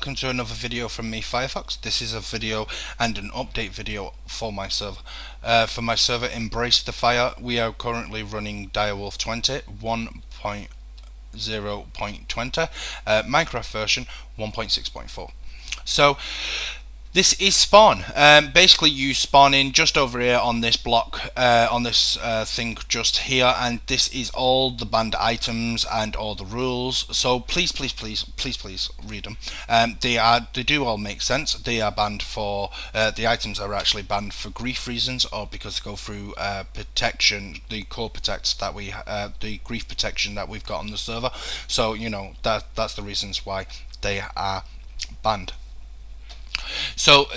welcome to another video from me, Firefox. This is a video and an update video for my server. Embrace the Fire. We are currently running direwolf20 1.0.20, Minecraft version 1.6.4. So this is spawn. Basically, you spawn in just over here on this block, on this thing just here, and this is all the banned items and all the rules. So please read them. They do all make sense. They are banned for the items are actually banned for grief reasons, or because they go through protection, the core protect that we, the grief protection that we've got on the server. So you know that's the reasons why they are banned. So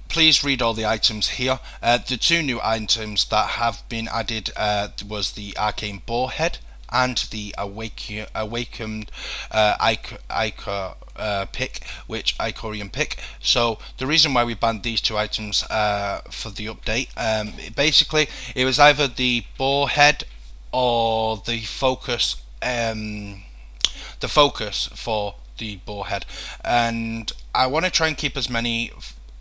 please read all the items here. The two new items that have been added was the arcane boar head and the awakened Icorium pick. So the reason why we banned these two items for the update, basically it was either the boar head or the focus for the boar head, and I want to try and keep as many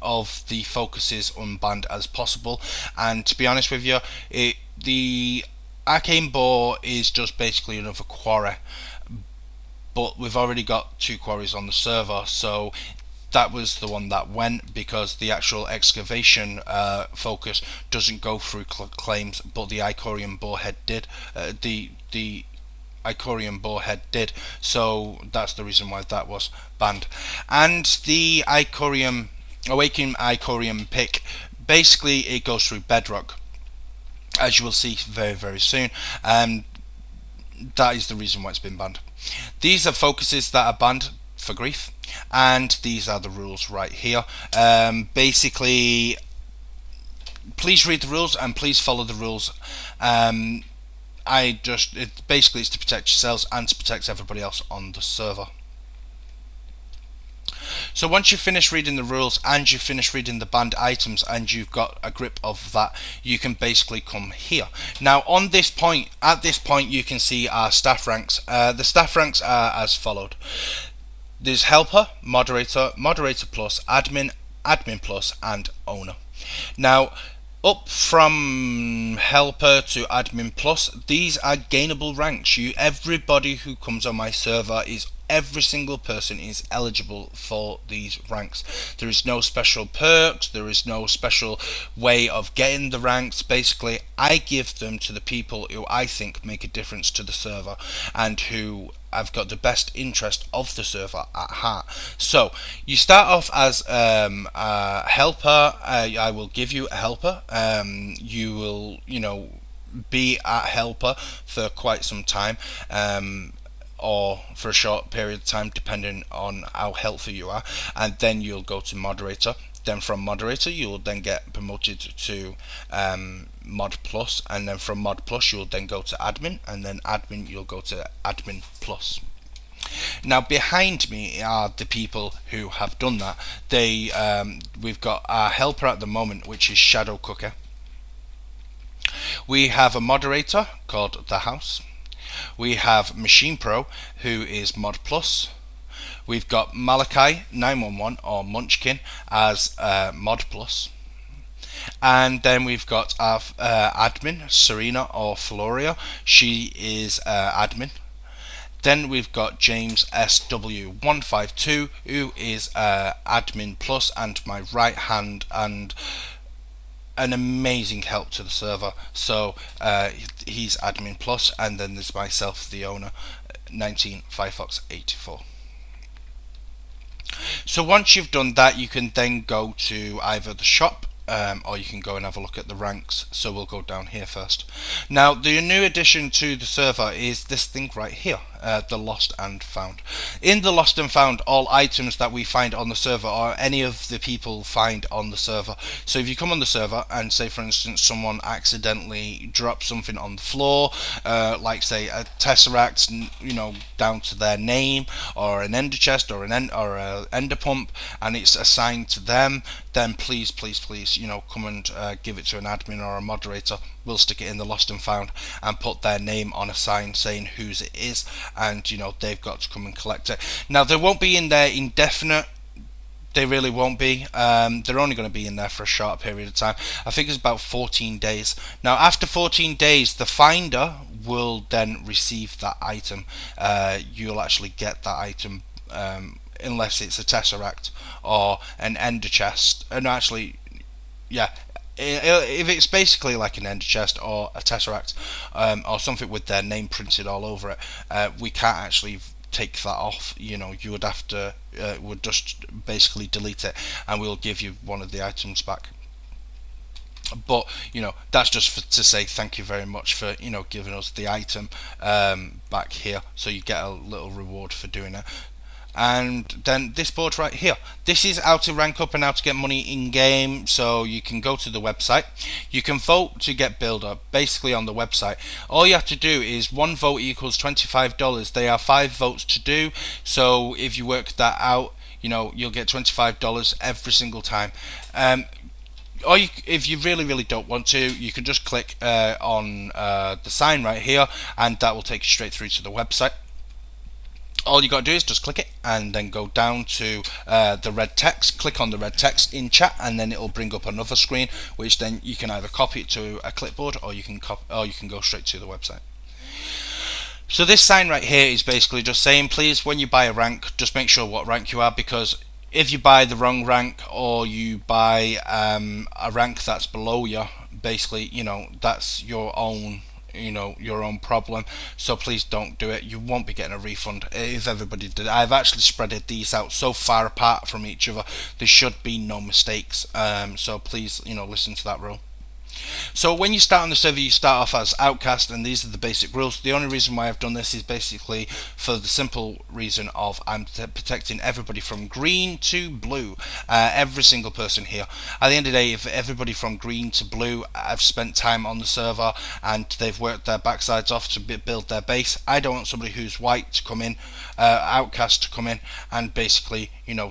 of the focuses unbanned as possible. And to be honest with you, the arcane boar is just basically another quarry, but we've already got two quarries on the server, so that was the one that went, because the actual excavation focus doesn't go through claims, but the Icorium boar head did. The Icorium boar head did, so that's the reason why that was banned. And the awakened Icorium pick, basically it goes through bedrock, as you will see very soon, and that is the reason why it's been banned. These are focuses that are banned for grief, and these are the rules right here. Basically, please read the rules and please follow the rules. Basically it's to protect yourselves and to protect everybody else on the server. So once you finish reading the rules and you finish reading the banned items and you've got a grip of that, you can basically come here. Now at this point you can see our staff ranks. The staff ranks are as followed. There's helper, moderator, moderator plus, admin, admin plus, and owner. Now up from helper to admin plus, these are gainable ranks. Everybody who comes on my server every single person is eligible for these ranks. There is no special perks, there is no special way of getting the ranks. Basically, I give them to the people who I think make a difference to the server and who have got the best interest of the server at heart. So you start off as a helper. I will give you a helper. You will, be at helper for quite some time, or for a short period of time, depending on how healthy you are, and then you'll go to moderator. Then from moderator you will then get promoted to mod plus, and then from mod plus you'll then go to admin, and then admin you'll go to admin plus. Now behind me are the people who have done that. We've got our helper at the moment, which is Shadow Cooker. We have a moderator called The House. We have Machine Pro, who is mod plus. We've got Malachi 911 or Munchkin as mod plus. And then we've got our admin Serena or Floria. She is admin. Then we've got James SW152, who is admin plus and my right hand and an amazing help to the server. So he's admin plus, and then there's myself, the owner, 19Firefox84. So once you've done that, you can then go to either the shop, or you can go and have a look at the ranks. So we'll go down here first. Now the new addition to the server is this thing right here, the lost and found. In the lost and found, all items that we find on the server or any of the people find on the server. So if you come on the server and say for instance someone accidentally drops something on the floor, like say a tesseract, down to their name, or an ender chest, or an ender pump, and it's assigned to them, then please come and give it to an admin or a moderator. We'll stick it in the lost and found and put their name on a sign saying whose it is, and they've got to come and collect it. Now there won't be in there indefinite They really won't be. They're only going to be in there for a short period of time. I think it's about 14 days. Now, after 14 days, the finder will then receive that item. You'll actually get that item unless it's a tesseract or an ender chest. And actually, yeah, if it's basically like an ender chest or a tesseract or something with their name printed all over it, we can't actually take that off. You would have to would just basically delete it, and we'll give you one of the items back. But that's just to say thank you very much for giving us the item back here, so you get a little reward for doing it. And then this board right here, this is how to rank up and how to get money in game. So you can go to the website, you can vote to get builder. Basically on the website, all you have to do is one vote equals $25. There are 5 votes to do, so if you work that out, you'll get $25 every single time. Or if you really don't want to, you can just click on the sign right here, and that will take you straight through to the website. All you got to do is just click it and then go down to the red text, click on the red text in chat, and then it will bring up another screen, which then you can either copy it to a clipboard, or you can go straight to the website. So this sign right here is basically just saying, please, when you buy a rank, just make sure what rank you are, because if you buy the wrong rank, or you buy a rank that's below you, basically, that's your own problem. So please don't do it. You won't be getting a refund if everybody did. I've actually spreaded these out so far apart from each other, there should be no mistakes. So please, listen to that rule. So when you start on the server, you start off as outcast, and these are the basic rules. The only reason why I've done this is basically for the simple reason of I'm protecting everybody from green to blue, every single person here. At the end of the day, if everybody from green to blue have spent time on the server and they've worked their backsides off to build their base, I don't want somebody who's white to come in, outcast to come in and basically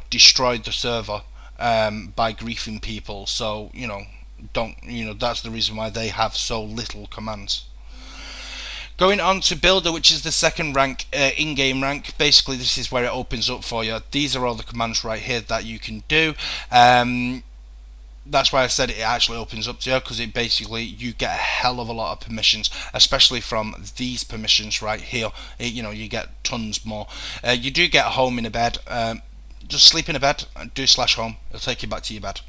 destroy the server by griefing people. So that's the reason why they have so little commands. Going on to builder, which is the second rank, in-game rank. Basically this is where it opens up for you. These are all the commands right here that you can do. That's why I said it actually opens up to you, because it basically, you get a hell of a lot of permissions, especially from these permissions right here. You get tons more. You do get a home in a bed. Just sleep in a bed and do /home. It'll take you back to your bed.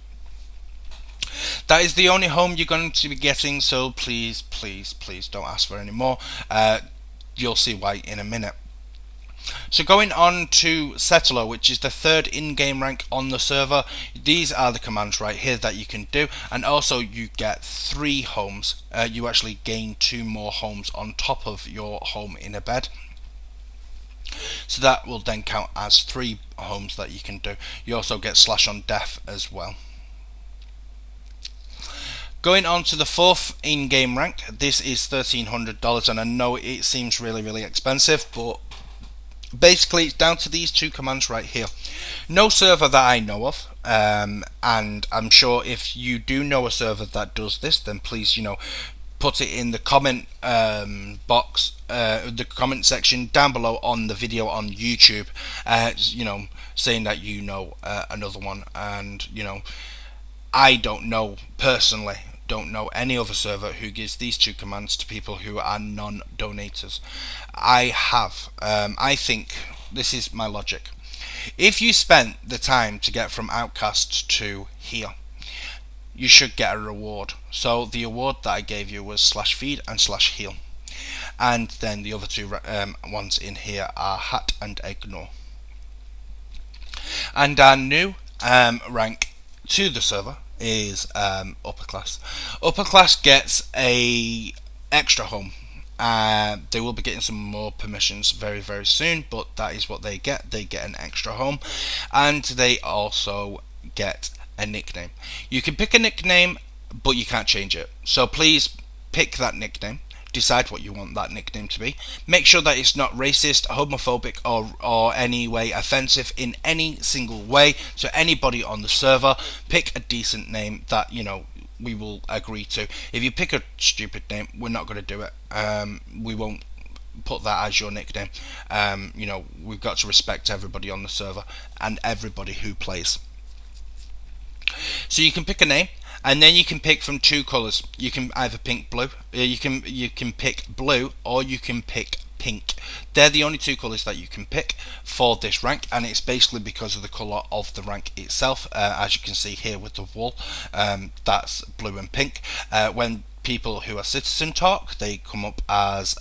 That is the only home you're going to be getting, so please don't ask for any more. You'll see why in a minute. So going on to settler, which is the third in-game rank on the server. These are the commands right here that you can do, and also you get 3 homes. You actually gain 2 more homes on top of your home in a bed. So that will then count as 3 homes that you can do. You also get / on death as well. Going on to the 4th in-game rank, this is $1,300, and I know it seems really expensive, but basically it's down to these 2 commands right here. No server that I know of, and I'm sure if you do know a server that does this, then please put it in the comment box, the comment section down below on the video on YouTube, saying that another one. And I don't know any other server who gives these 2 commands to people who are non-donators. I think this is my logic. If you spent the time to get from outcast to here, you should get a reward. So the award that I gave you was /feed and /heal, and then the other 2 ones in here are hat and ignore. And our new rank to the server is upper class. Upper class gets a extra home. They will be getting some more permissions very soon, but that is what they get. They get an extra home, and they also get a nickname. You can pick a nickname, but you can't change it. So please pick that nickname. Decide what you want that nickname to be. Make sure that it's not racist, homophobic, or any way offensive in any single way. So anybody on the server, pick a decent name that we will agree to. If you pick a stupid name, we're not going to do it. We won't put that as your nickname. We've got to respect everybody on the server and everybody who plays. So you can pick a name, and then you can pick from two colors. You can either pick blue, you can pick blue, or you can pick pink. They're the only two colors that you can pick for this rank, and it's basically because of the color of the rank itself. As you can see here with the wall, that's blue and pink. When people who are citizen talk, they come up as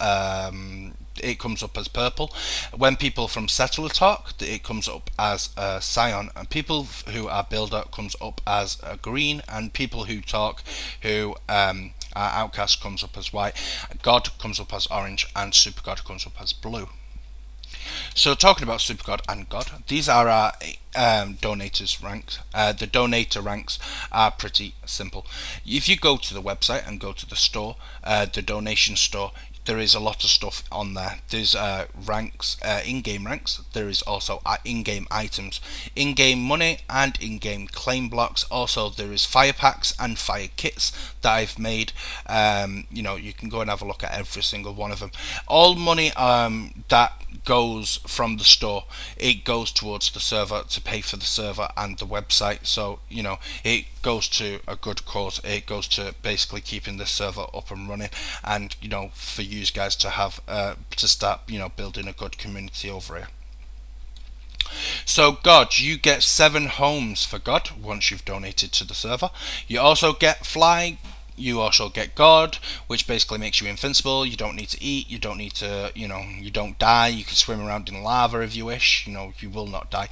it comes up as purple. When people from settler talk, it comes up as cyan, and people who are builder comes up as green, and people who talk who are outcast comes up as white. God comes up as orange, and super God comes up as blue. So talking about Super God and God, these are our donators ranks. The donator ranks are pretty simple. If you go to the website and go to the store, the donation store, there is a lot of stuff on there. There's ranks, in-game ranks. There is also in-game items, in-game money, and in-game claim blocks. Also, there is fire packs and fire kits that I've made. You can go and have a look at every single one of them. All money that goes from the store, it goes towards the server to pay for the server and the website. So it goes to a good cause. It goes to basically keeping the server up and running, and for you guys to have to start building a good community over here. So God, you get 7 homes for God once you've donated to the server. You also get fly. You also get God, which basically makes you invincible. You don't need to eat. You don't need to, you don't die. You can swim around in lava if you wish. You will not die.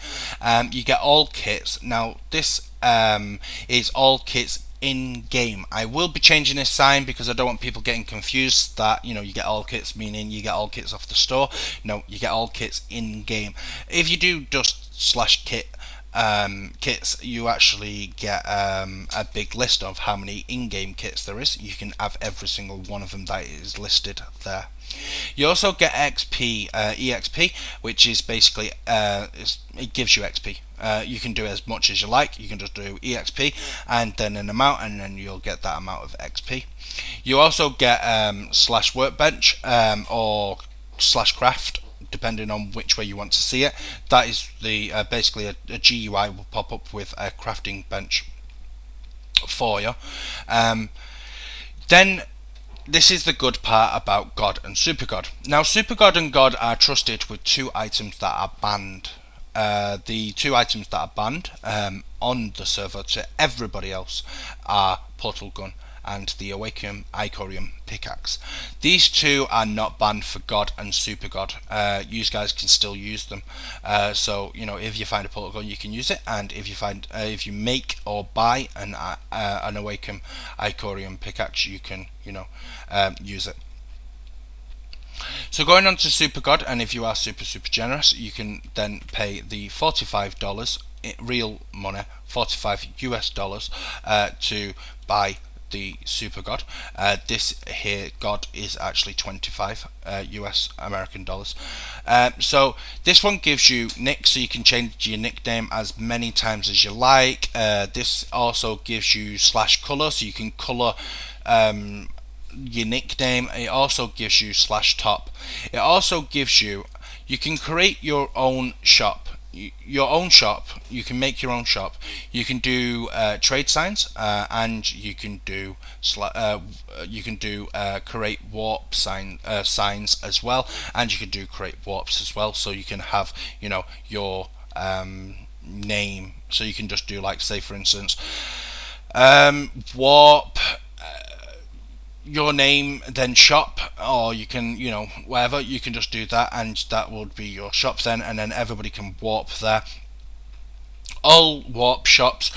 You get all kits. Now, this is all kits in game. I will be changing this sign because I don't want people getting confused that you get all kits meaning you get all kits off the store. No, you get all kits in game. If you do just /kit kits, you actually get a big list of how many in-game kits there is. You can have every single one of them that is listed there. You also get XP, EXP, which is basically it gives you XP. You can do as much as you like. You can just do EXP and then an amount, and then you'll get that amount of XP. You also get /workbench or /craft, depending on which way you want to see it. That is the basically a GUI will pop up with a crafting bench for you. Then this is the good part about God and Super God. Now, Super God and God are trusted with 2 items that are banned. The 2 items that are banned on the server to everybody else are Portal Gun and the Awakening Icorium Pickaxe. These 2 are not banned for God and Super God. You guys can still use them. So if you find a Portal Gun, you can use it, and if you make or buy an Awakening Icorium Pickaxe, you can use it. So going on to Super God, and if you are super generous, you can then pay the $45 real money, $45 US, to buy the Super God. This here God is actually 25 US American dollars. So this one gives you nick, so you can change your nickname as many times as you like. This also gives you /color, so you can color your nickname. It also gives you /top. It also gives you can create your own shop. You can make your own shop. You can do trade signs, and you can do create warp signs as well, and you can do create warps as well. So you can have your name. So you can just do, like, say for instance, warp your name, then shop, or you can whatever, you can just do that, and that would be your shop then, and then everybody can warp there. All warp shops,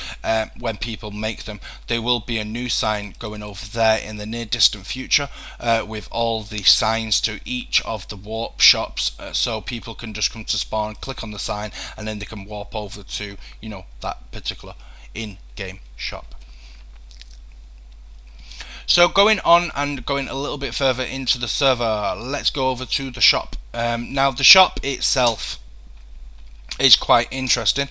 when people make them, there will be a new sign going over there in the near distant future, with all the signs to each of the warp shops, so people can just come to spawn, click on the sign, and then they can warp over to that particular in-game shop. So going on and going a little bit further into the server, let's go over to the shop. Now the shop itself is quite interesting.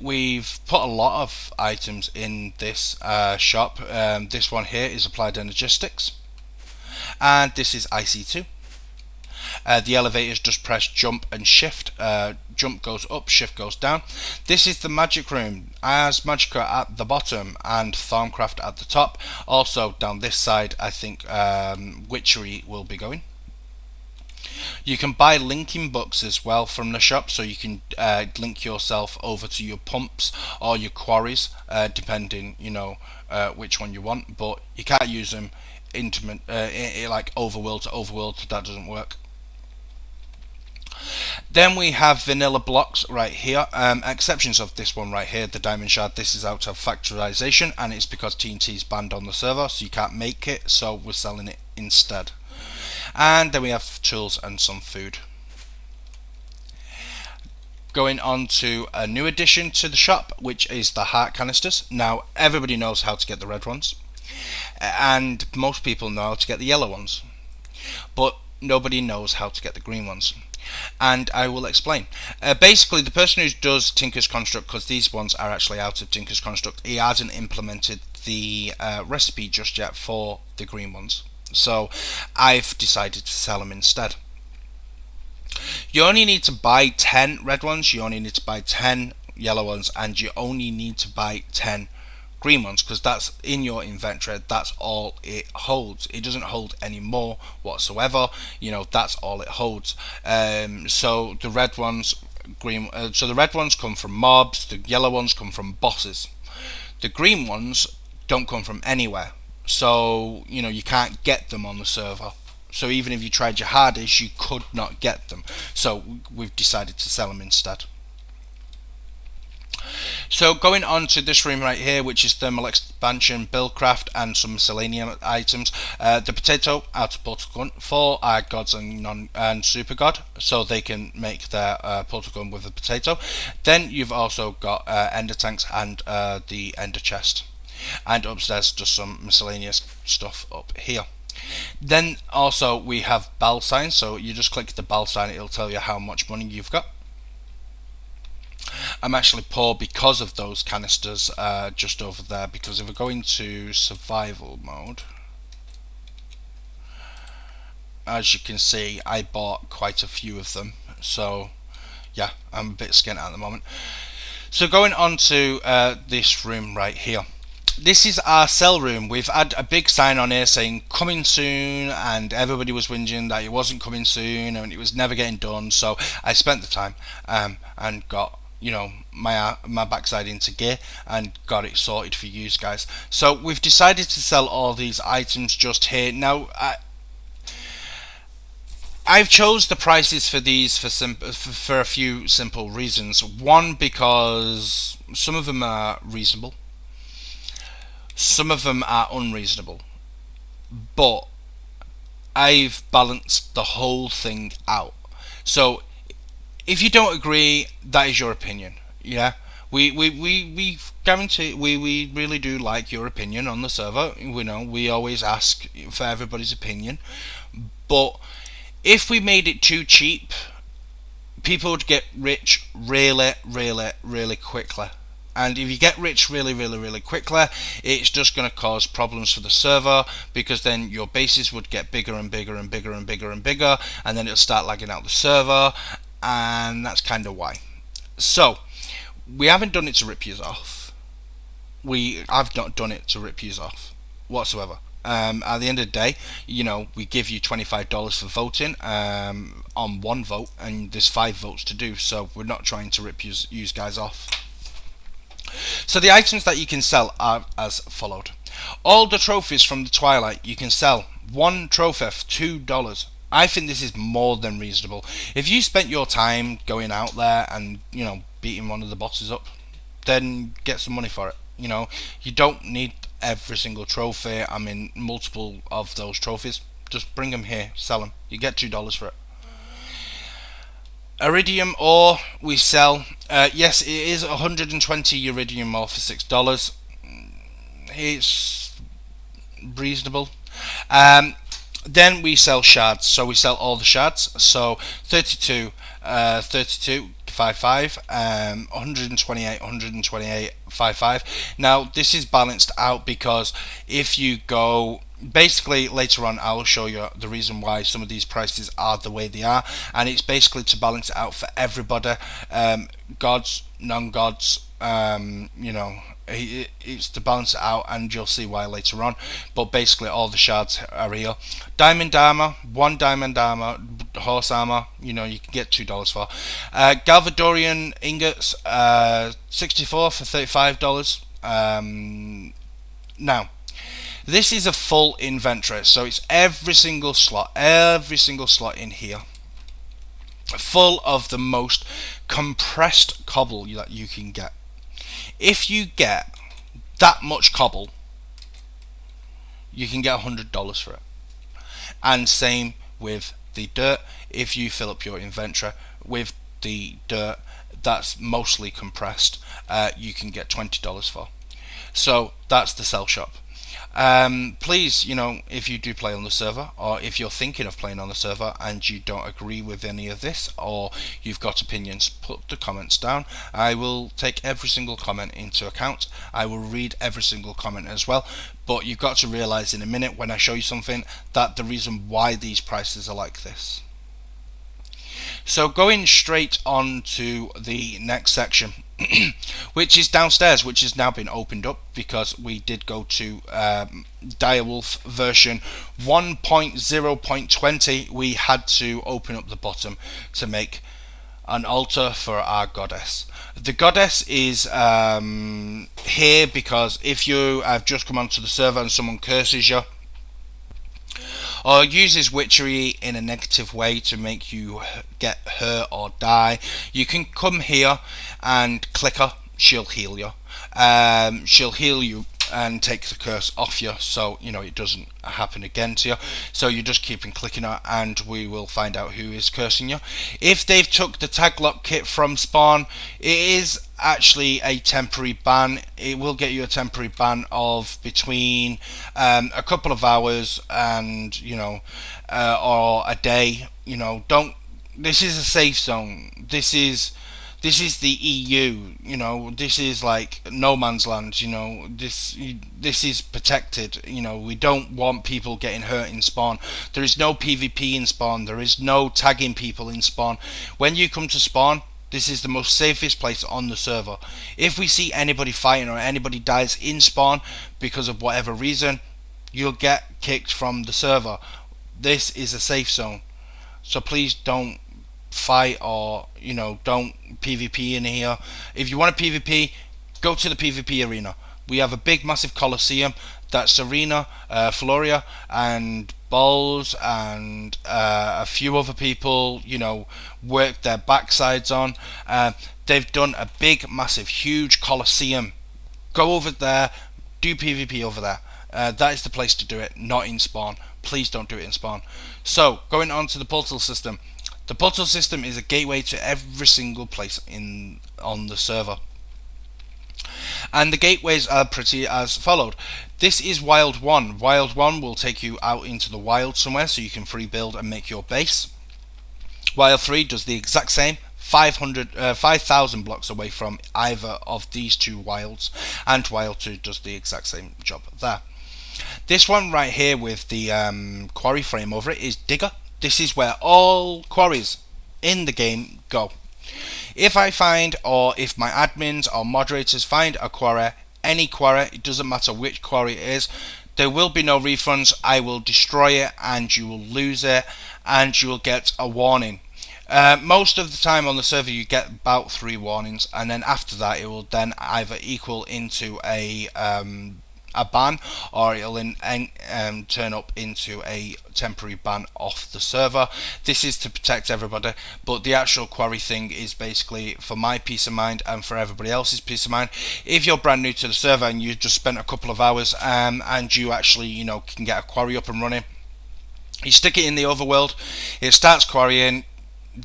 We've put a lot of items in this shop. This one here is Applied Energistics, and this is IC2. The elevators just press jump and shift. Jump goes up, shift goes down. This is the magic room, as Magica at the bottom and Thorncraft at the top. Also down this side, I think Witchery will be going. You can buy linking books as well from the shop, so you can link yourself over to your pumps or your quarries, depending, which one you want. But you can't use them intimate, like overworld to overworld. That doesn't work. Then we have vanilla blocks right here. Exceptions of this one right here, the diamond shard. This is out of factorization, and it's because TNT is banned on the server, so you can't make it. So we're selling it instead. And then we have tools and some food. Going on to a new addition to the shop, which is the heart canisters. Now everybody knows how to get the red ones, and most people know how to get the yellow ones, but nobody knows how to get the green ones. And I will explain. Basically, the person who does Tinker's Construct, because these ones are actually out of Tinker's Construct, he hasn't implemented the recipe just yet for the green ones. So I've decided to sell them instead. You only need to buy 10 red ones, you only need to buy 10 yellow ones, and you only need to buy 10 green ones, because that's in your inventory. That's all it holds. It doesn't hold any more whatsoever. That's all it holds. So the red ones, so the red ones come from mobs. The yellow ones come from bosses. The green ones don't come from anywhere. So you can't get them on the server. So even if you tried your hardest, you could not get them. So we've decided to sell them instead. So going on to this room right here, which is thermal expansion, buildcraft, and some miscellaneous items. The potato out of Portal Gun for our gods and super god, so they can make their Portal Gun with the potato. Then you've also got ender tanks and the ender chest. And upstairs just some miscellaneous stuff up here. Then also we have bell signs, so you just click the bell sign, it'll tell you how much money you've got. I'm actually poor because of those canisters just over there, because if we go into survival mode, as you can see, I bought quite a few of them, so yeah, I'm a bit skint at the moment. So going on to this room right here. This is our sell room. We've had a big sign on here saying coming soon, and everybody was whinging that it wasn't coming soon and it was never getting done. So I spent the time and got my backside into gear and got it sorted for you guys. So we've decided to sell all these items just here. Now I've chose the prices for these for a few simple reasons. One, because some of them are reasonable. Some of them are unreasonable, but I've balanced the whole thing out. So if you don't agree, that is your opinion. Yeah, we guarantee we really do like your opinion on the server. We always ask for everybody's opinion, but if we made it too cheap, people would get rich really quickly. And if you get rich really quickly, it's just going to cause problems for the server, because then your bases would get bigger and bigger, and then it'll start lagging out the server, and that's kind of why. So we haven't done it to rip you off. I've not done it to rip you off whatsoever. At the end of the day, we give you $25 for voting on one vote, and there's 5 votes to do, so we're not trying to rip you guys off. So the items that you can sell are as followed. All the trophies from the Twilight you can sell. 1 trophy for $2. I think this is more than reasonable. If you spent your time going out there and beating one of the bosses up, then get some money for it. You don't need every single trophy. I mean, multiple of those trophies. Just bring them here, sell them. You get $2 for it. Iridium ore we sell. Yes, it is 120 iridium ore for $6. It's reasonable. Then we sell shards. So we sell all the shards. So 32, 55, 128, 55. Now this is balanced out, because if you go basically later on I will show you the reason why some of these prices are the way they are, and it's basically to balance it out for everybody, gods, non-gods, it's to balance it out, and you'll see why later on. But basically all the shards are here. Diamond armor, one diamond armor, horse armor, you can get $2 for. Galvadorian ingots, 64 for $35. Now this is a full inventory, so it's every single slot in here, full of the most compressed cobble that you can get. If you get that much cobble, you can get $100 for it. And same with the dirt. If you fill up your inventory with the dirt that's mostly compressed, you can get $20 for. So that's the sell shop. Please, if you do play on the server, or if you're thinking of playing on the server and you don't agree with any of this, or you've got opinions, put the comments down. I will take every single comment into account. I will read every single comment as well. But you've got to realize in a minute when I show you something that the reason why these prices are like this. So going straight on to the next section, which is downstairs, which has now been opened up because we did go to direwolf version 1.0.20. We had to open up the bottom to make an altar for our goddess. The goddess is here because if you have just come onto the server and someone curses you, or uses witchery in a negative way to make you get hurt or die, you can come here and click her. She'll heal you. She'll heal you and take the curse off you, so it doesn't happen again to you. So you just keep on clicking her, and we will find out who is cursing you. If they've took the tag lock kit from spawn, it is actually a temporary ban. It will get you a temporary ban of between a couple of hours and or a day. Don't. This is a safe zone. This is the EU, this is like no man's land, this is protected, we don't want people getting hurt in spawn. There is no PvP in spawn, there is no tagging people in spawn. When you come to spawn, this is the most safest place on the server. If we see anybody fighting or anybody dies in spawn because of whatever reason, you'll get kicked from the server. This is a safe zone, so please don't fight or don't PvP in here. If you want to PvP, go to the PvP arena. We have a big massive coliseum. That's Arena, Floria and Balls and a few other people work their backsides on. They've done a big massive huge coliseum. Go over there, do PvP over there. That is the place to do it, not in spawn. Please don't do it in spawn. So going on to the portal system. The portal system is a gateway to every single place on the server. And the gateways are pretty as followed. This is Wild 1. Wild 1 will take you out into the wild somewhere so you can free build and make your base. Wild 3 does the exact same, 5,000 blocks away from either of these two wilds, and Wild 2 does the exact same job there. This one right here with the quarry frame over it is Digger. This is where all quarries in the game go. If I find, or if my admins or moderators find a quarry, any quarry, it doesn't matter which quarry it is, there will be no refunds. I will destroy it and you will lose it and you will get a warning. Most of the time on the server you get about 3 warnings, and then after that it will then either equal into a ban, or it'll turn up into a temporary ban off the server. This is to protect everybody, but the actual quarry thing is basically for my peace of mind and for everybody else's peace of mind. If you're brand new to the server and you just spent a couple of hours and you actually can get a quarry up and running, you stick it in the overworld, it starts quarrying.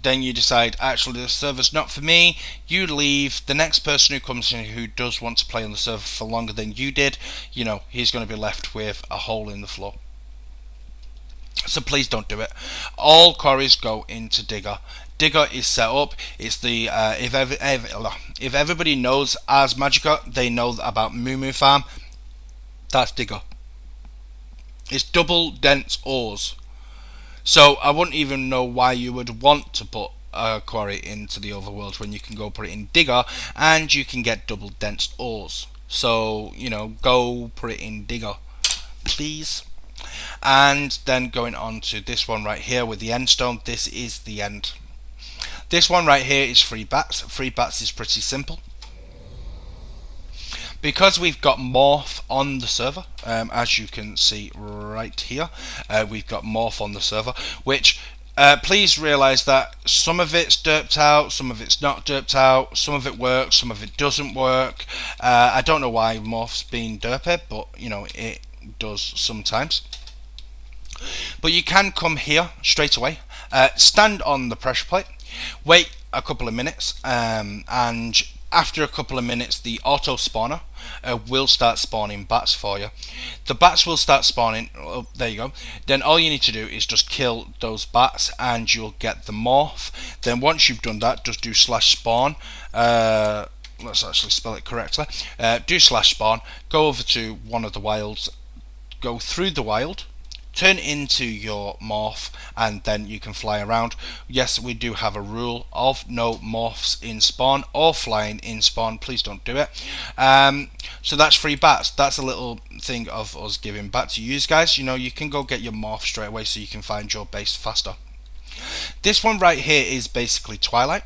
Then you decide, actually the server's not for me, you leave. The next person who comes in who does want to play on the server for longer than you did, he's going to be left with a hole in the floor. So please don't do it. All quarries go into Digger. Digger is set up. It's the if everybody knows Ars Magica, they know about Moo Moo Farm. That's Digger. It's double dense ores. So I wouldn't even know why you would want to put a quarry into the overworld when you can go put it in digger and you can get double dense ores. So, go put it in digger, please. And then going on to this one right here with the end stone, this is the end. This one right here is free bats. Free bats is pretty simple. Because we've got morph on the server, as you can see right here, we've got morph on the server, which please realise that some of it's derped out, some of it's not derped out, some of it works, some of it doesn't work. I don't know why morph's been derped, but it does sometimes. But you can come here straight away, stand on the pressure plate, wait a couple of minutes, and after a couple of minutes the auto spawner will start spawning bats for you. The bats will start spawning. Oh, there you go. Then all you need to do is just kill those bats and you'll get the morph. Then once you've done that, just do /spawn. Let's actually spell it correctly. Do /spawn, go over to one of the wilds, go through the wild, turn into your morph, and then you can fly around. Yes, we do have a rule of no morphs in spawn or flying in spawn. Please don't do it. So that's free bats. That's a little thing of us giving back to you guys. You can go get your morph straight away so you can find your base faster. This one right here is basically Twilight.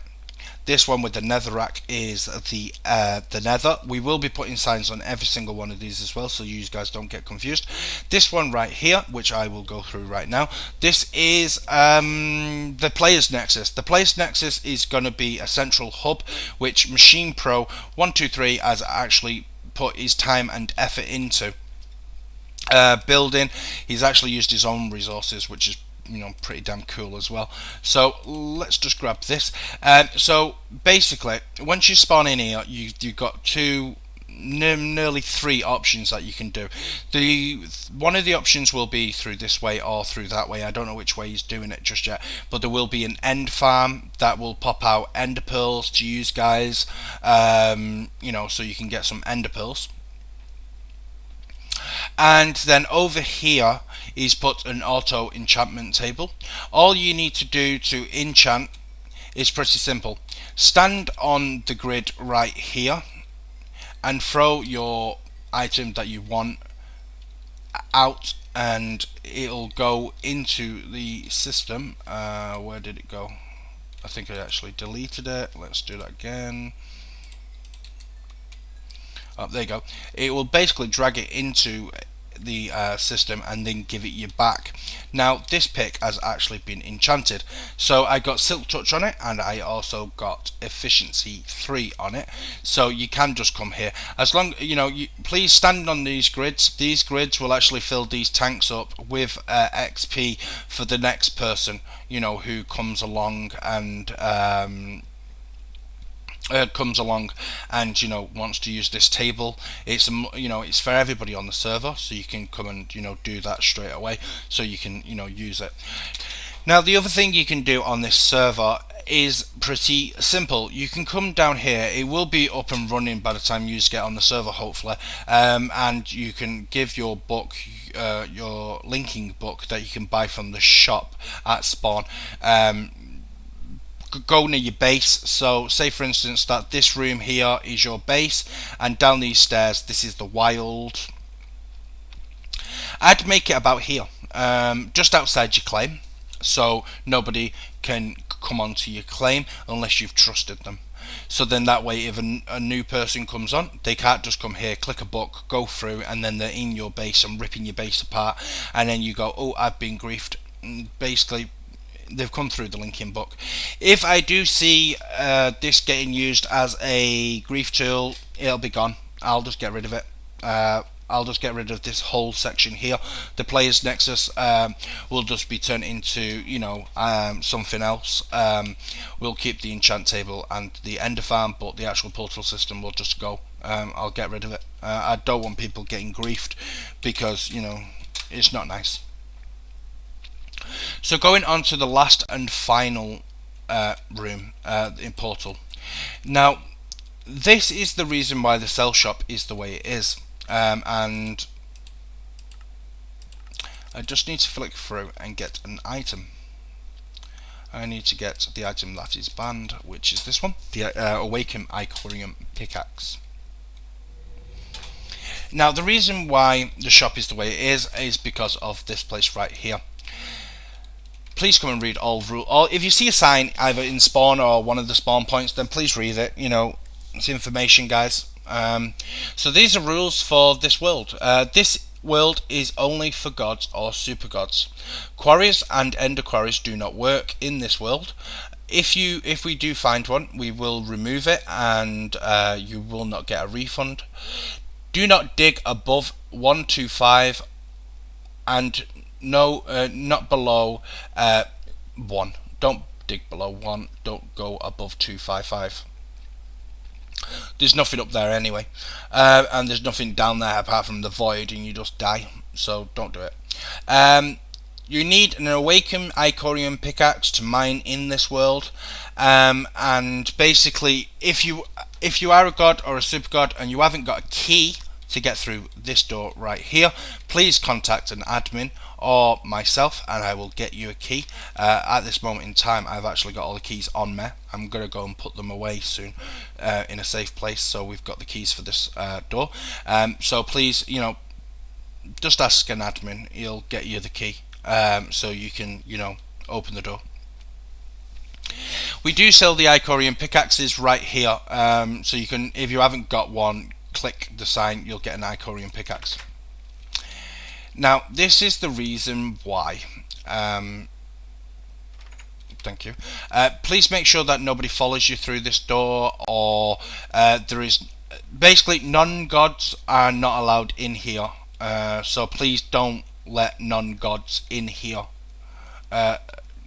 This one with the netherrack is the nether. We will be putting signs on every single one of these as well, so you guys don't get confused. This one right here, which I will go through right now, this is the player's nexus. The player's nexus is going to be a central hub, which Machine Pro 123 has actually put his time and effort into building. He's actually used his own resources, which is pretty damn cool as well. So let's just grab this. So basically, once you spawn in here, you've got nearly three options that you can do. One of the options will be through this way or through that way. I don't know which way he's doing it just yet, but there will be an end farm that will pop out ender pearls to use, guys. So you can get some ender pearls. And then over here is put an auto enchantment table. All you need to do to enchant is pretty simple. Stand on the grid right here and throw your item that you want out and it'll go into the system. Where did it go? I think I actually deleted it. Let's do that again. Oh, there you go. It will basically drag it into the system and then give it you back. Now this pick has actually been enchanted, so I got Silk Touch on it and I also got Efficiency 3 on it, so you can just come here. As long please stand on these grids. These grids will actually fill these tanks up with XP for the next person who comes along and wants to use this table. It's it's for everybody on the server, so you can come and do that straight away, so you can use it. Now the other thing you can do on this server is pretty simple. You can come down here. It will be up and running by the time you get on the server, hopefully, and you can give your book, your linking book that you can buy from the shop at spawn. Go near your base. So say for instance that this room here is your base, and down these stairs this is the wild. I'd make it about here, just outside your claim, so nobody can come onto your claim unless you've trusted them. So then that way, if a new person comes on, they can't just come here, click a book, go through, and then they're in your base and ripping your base apart, and then you go, oh, I've been griefed. Basically they've come through the linking book. If I do see this getting used as a grief tool, it'll be gone. I'll just get rid of it. I'll just get rid of this whole section here. The player's nexus will just be turned into something else. We'll keep the enchant table and the ender farm, but the actual portal system will just go. I'll get rid of it. I don't want people getting griefed because it's not nice. So going on to the last and final room in Portal. Now this is the reason why the sell shop is the way it is, and I just need to flick through and get an item. I need to get the item that is banned, which is this one, the Awaken Icorium Pickaxe. Now the reason why the shop is the way it is because of this place right here. Please come and read all rules. Or if you see a sign either in spawn or one of the spawn points, then please read it. You know, it's information, guys. So these are rules for this world. This world is only for gods or super gods. Quarries and ender quarries do not work in this world. If we do find one, we will remove it, and you will not get a refund. Do not dig above 125, and no, not below 1. Don't dig below 1. Don't go above 255. There's nothing up there anyway, and there's nothing down there apart from the void, and you just die, so don't do it. You need an Awaken Icorium Pickaxe to mine in this world, and basically if you are a god or a super god and you haven't got a key to get through this door right here, please contact an admin or myself and I will get you a key. At this moment in time I've actually got all the keys on me. I'm going to go and put them away soon in a safe place, so we've got the keys for this door. So please, you know, just ask an admin, he'll get you the key, so you can, you know, open the door. We do sell the Icorium pickaxes right here, so you can, if you haven't got one, click the sign, you'll get an Icorium pickaxe. Now this is the reason why. Thank you. Please make sure that nobody follows you through this door, or there is basically non-gods are not allowed in here. So please don't let non-gods in here.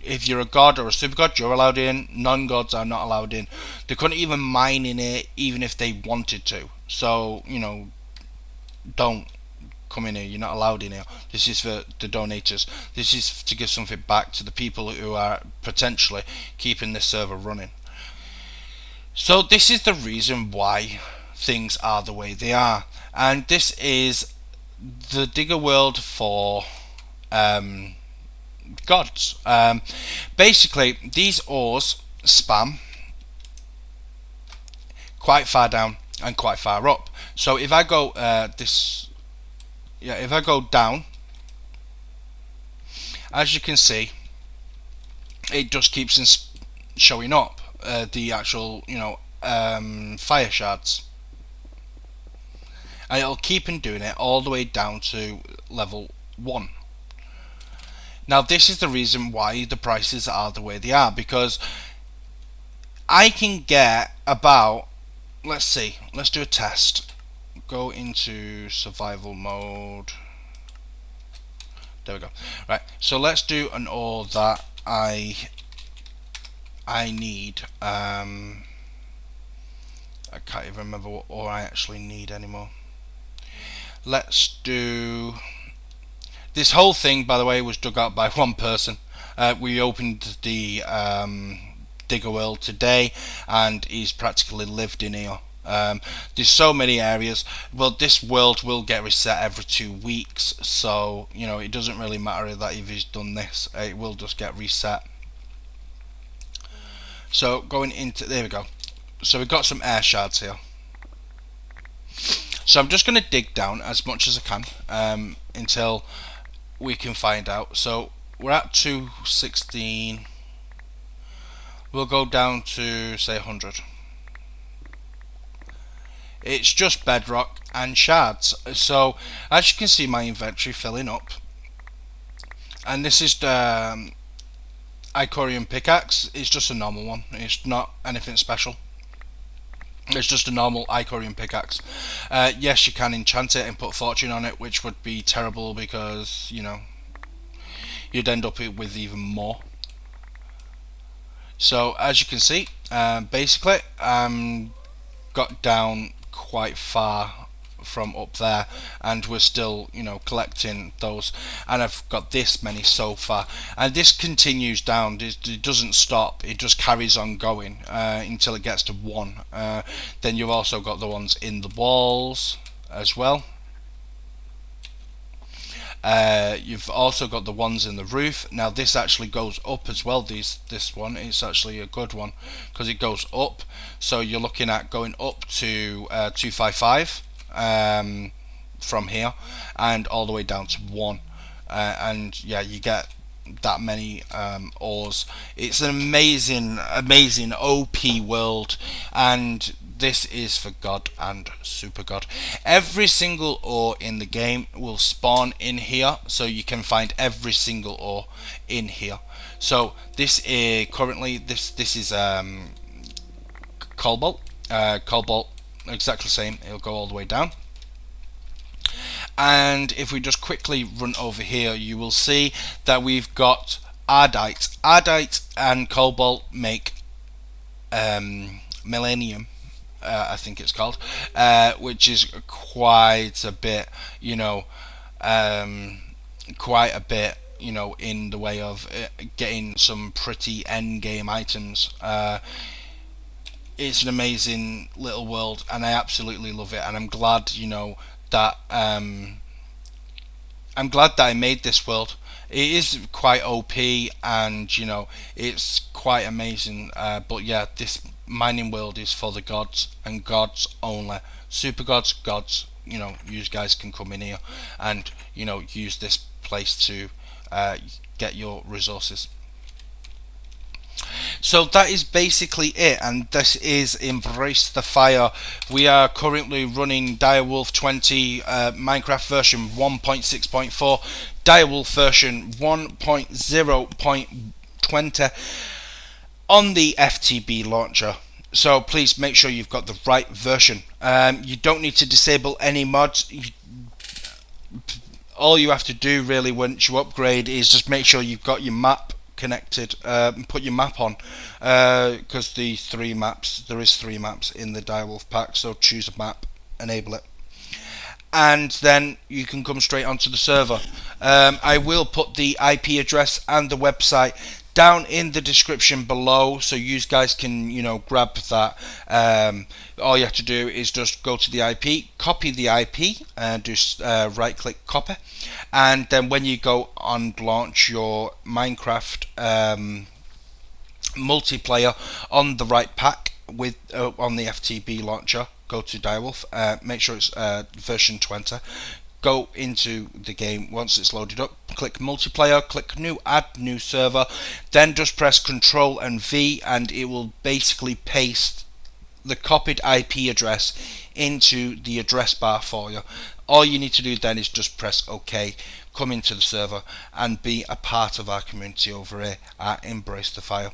If you're a god or a super god, you're allowed in. Non-gods are not allowed in. They couldn't even mine in it, even if they wanted to. So, you know, don't come in here. You're not allowed in here. This is for the donators. This is to give something back to the people who are potentially keeping this server running. So this is the reason why things are the way they are, and this is the digger world for gods. Basically these ores spam quite far down and quite far up. So if I go if I go down, as you can see, it just keeps showing up the actual, you know, fire shards, and it'll keep on doing it all the way down to level 1. Now this is the reason why the prices are the way they are, because I can get about, let's see, let's do a test. Go into survival mode. There we go. Right, so let's do an ore that I need. I can't even remember what ore I actually need anymore. Let's do... This whole thing, by the way, was dug out by one person. We opened the digger world today, and he's practically lived in here. There's so many areas. Well, this world will get reset every 2 weeks, so you know, it doesn't really matter that if he's done this, it will just get reset. So going into, there we go. So we've got some air shards here. So I'm just going to dig down as much as I can until we can find out. So we're at 216. We'll go down to say 100. It's just bedrock and shards. So as you can see, my inventory filling up, and this is the Icorium pickaxe. It's just a normal one. It's not anything special. It's just a normal Icorium pickaxe. Yes, you can enchant it and put fortune on it, which would be terrible because, you know, you'd end up with even more. So as you can see, basically got down quite far from up there, and we're still, you know, collecting those, and I've got this many so far, and this continues down. It doesn't stop, it just carries on going until it gets to 1. Then you've also got the ones in the walls as well. You've also got the ones in the roof. Now this actually goes up as well. This one is actually a good one because it goes up. So you're looking at going up to 255 from here, and all the way down to 1. And yeah, you get that many ores. It's an amazing OP world, and this is for God and Super God. Every single ore in the game will spawn in here, so you can find every single ore in here. So this is currently this is cobalt. Cobalt, exactly the same. It'll go all the way down. And if we just quickly run over here, you will see that we've got ardite. Ardite and cobalt make millennium, I think it's called, which is quite a bit, quite a bit, in the way of getting some pretty end game items. It's an amazing little world, and I absolutely love it. And I'm glad, that I made this world. It is quite OP, and it's quite amazing. But yeah, this mining world is for the gods and gods only. Super gods, gods. You guys can come in here and use this place to get your resources. So that is basically it, and this is Embrace the Fire. We are currently running direwolf20 Minecraft version 1.6.4, direwolf version 1.0.20 on the FTB launcher. So please make sure you've got the right version. You don't need to disable any mods. All you have to do really once you upgrade is just make sure you've got your map connected, and put your map on, because there is 3 maps in the direwolf pack. So choose a map, enable it, and then you can come straight onto the server. I will put the IP address and the website down in the description below, so you guys can grab that. All you have to do is just go to the IP, copy the IP, and just right click copy, and then when you go and launch your Minecraft multiplayer on the right pack with on the FTB launcher, go to direwolf, make sure it's version 20. Go into the game. Once it's loaded up, click multiplayer, click new, add new server, then just press Control and V, and it will basically paste the copied IP address into the address bar for you. All you need to do then is just press OK, come into the server, and be a part of our community over here at Embrace the Fire.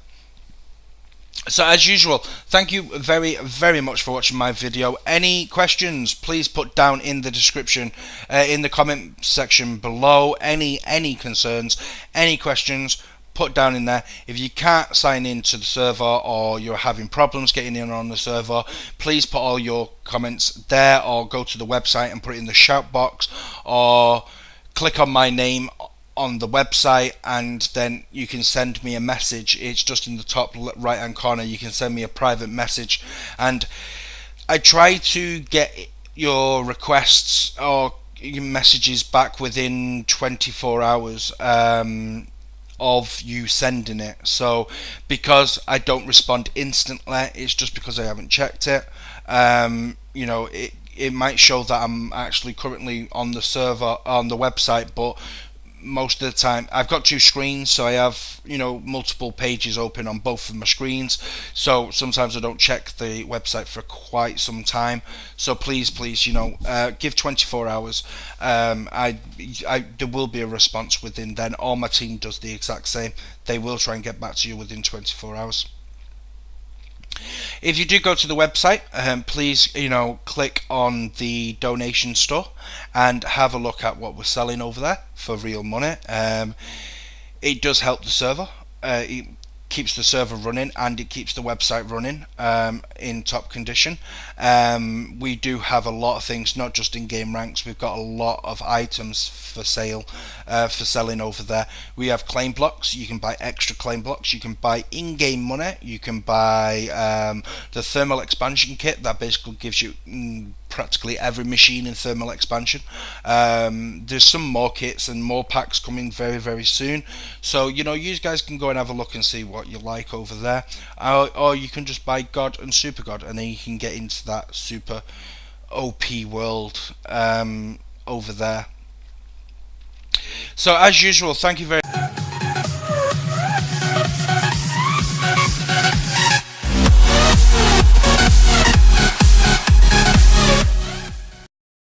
So as usual, thank you very much for watching my video. Any questions, please put down in the description, in the comment section below. Any concerns, any questions, put down in there. If you can't sign in to the server, or you're having problems getting in on the server, please put all your comments there, or go to the website and put it in the shout box, or click on my name on the website, and then you can send me a message. It's just in the top right hand corner. You can send me a private message, and I try to get your requests or your messages back within 24 hours of you sending it. So because I don't respond instantly, it's just because I haven't checked it. It might show that I'm actually currently on the server, on the website, but most of the time I've got 2 screens, so I have multiple pages open on both of my screens, so sometimes I don't check the website for quite some time. So please give 24 hours. There will be a response within then. All my team does the exact same. They will try and get back to you within 24 hours. If you do go to the website, please click on the donation store and have a look at what we're selling over there for real money. It does help the server. It keeps the server running, and it keeps the website running in top condition. We do have a lot of things, not just in game ranks. We've got a lot of items for sale for selling over there. We have claim blocks. You can buy extra claim blocks. You can buy in-game money. You can buy the thermal expansion kit that basically gives you practically every machine in thermal expansion. There's some more kits and more packs coming very, very soon. So, you know, you guys can go and have a look and see what you like over there. Or you can just buy God and Super God, and then you can get into that super OP world over there. So, as usual, thank you very